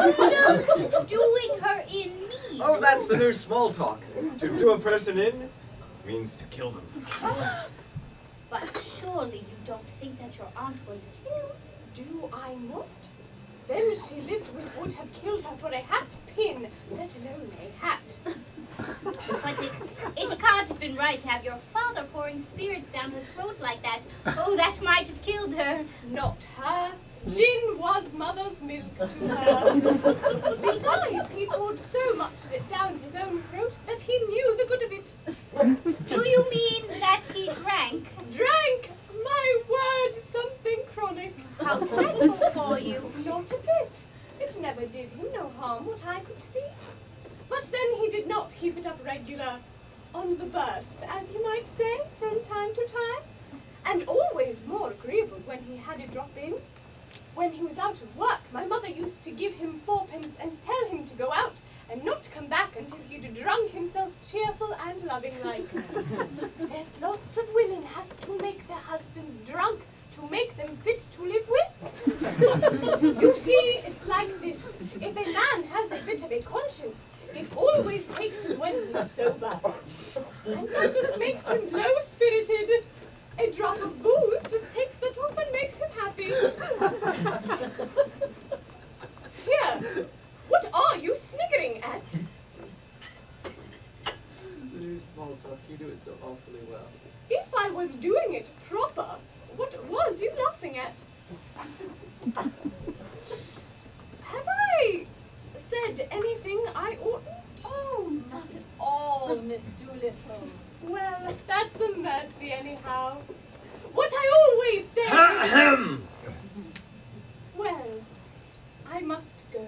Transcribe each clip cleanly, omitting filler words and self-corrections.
What does doing her in mean? Oh, that's the new small talk. To do a person in means to kill them. But surely you don't think that your aunt was killed? Do I not? Them she lived with would have killed her for a hat pin, let alone a hat. But it can't have been right to have your father pouring spirits down her throat like that. Oh, that might have killed her. Not her. Gin was mother's milk to her. Besides, he poured so much of it down his own throat that he knew the good of it. Do you mean that he drank? Drank! My word, something chronic. How dreadful for you. Not a bit. It never did him no harm, what I could see. But then he did not keep it up regular, on the burst, as you might say, from time to time. And always more agreeable when he had a drop in. When he was out of work, my mother used to give him 4p and tell him to go out and not come back until he'd drunk himself cheerful and loving like. There's lots of women has to make their husbands drunk to make them fit to live with. You see, it's like this. If a man has a bit of a conscience, it always takes him when he's sober. And that just makes him low-spirited. A drop of booze just takes that off and makes him happy. Here, what are you sniggering at? The new small talk, you do it so awfully well. If I was doing it proper, what was you laughing at? Have I said anything I oughtn't? Oh, not at all, Miss Doolittle. Well, that's a mercy anyhow. What I always say. Well, I must go.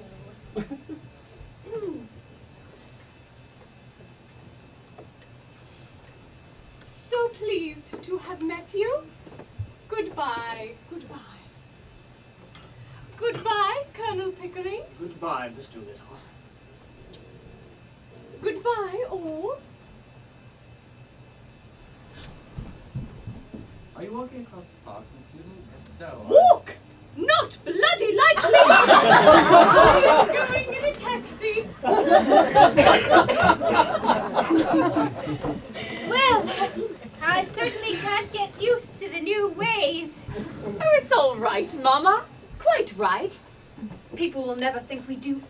So pleased to have met you. Goodbye. Goodbye. Goodbye, Colonel Pickering. Goodbye, Miss Doolittle. Goodbye, all. Are you walking across the park, Miss Doolittle? If so, Walk! Not bloody likely! I am going in a taxi. Well, I certainly can't get used to the new ways. Oh, it's all right, Mama. Quite right. People will never think we do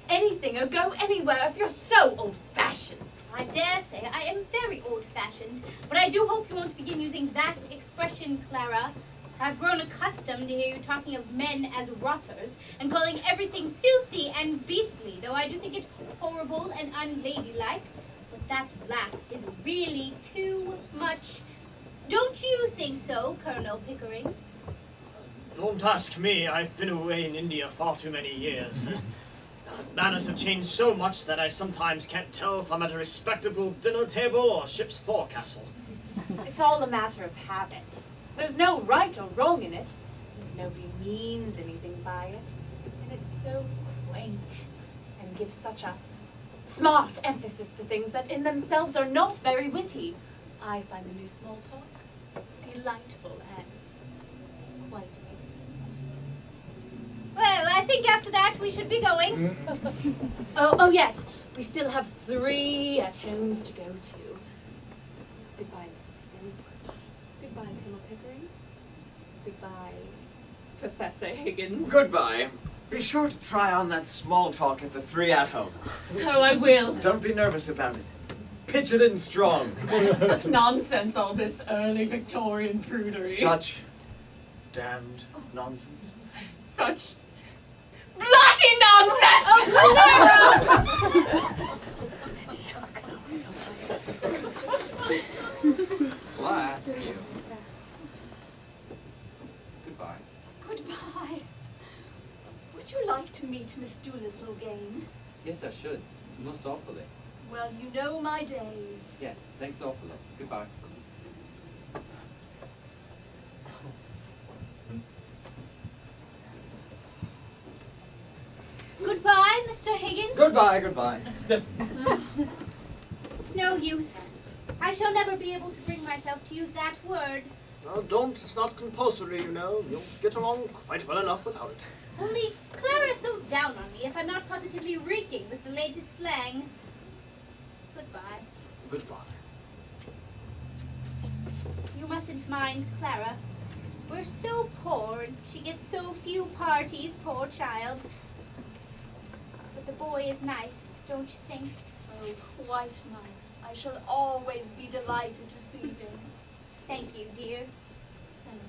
anything or go anywhere if you're so old-fashioned. I dare say I am very old-fashioned, but I do hope you won't begin using that expression, Clara. I've grown accustomed to hear you talking of men as rotters and calling everything filthy and beastly, though I do think it horrible and unladylike. But that last is really too much. Don't you think so, Colonel Pickering? Don't ask me. I've been away in India far too many years. Manners have changed so much that I sometimes can't tell if I'm at a respectable dinner table or a ship's forecastle. It's all a matter of habit. There's no right or wrong in it. And nobody means anything by it. And it's so quaint and gives such a smart emphasis to things that in themselves are not very witty. I find the new small talk delightful and quite innocent. Well, I think after that we should be going. Oh yes, we still have 3 at-homes to go to. Goodbye, Mrs. Higgins. Goodbye, Colonel Pickering. Goodbye, Professor Higgins. Goodbye. Be sure to try on that small talk at the 3 at-homes. Oh, I will. Don't be nervous about it. Pitch it in strong. Such nonsense, all this early Victorian prudery. Such damned nonsense. Such bloody nonsense! will I ask you? Goodbye. Goodbye. Would you like to meet Miss Doolittle again? Yes, I should. Most awfully. Well, you know my days. Yes, thanks awfully. Goodbye. Goodbye, Mr. Higgins. Goodbye, goodbye. It's no use. I shall never be able to bring myself to use that word. Well, don't. It's not compulsory, you know. You'll get along quite well enough without it. Only Clara's so down on me if I'm not be reeking with the latest slang. Goodbye. Goodbye. You mustn't mind Clara. We're so poor, and she gets so few parties, poor child. But the boy is nice, don't you think? Oh, quite nice. I shall always be delighted to see him. Thank you, dear. And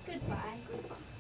goodbye. Goodbye.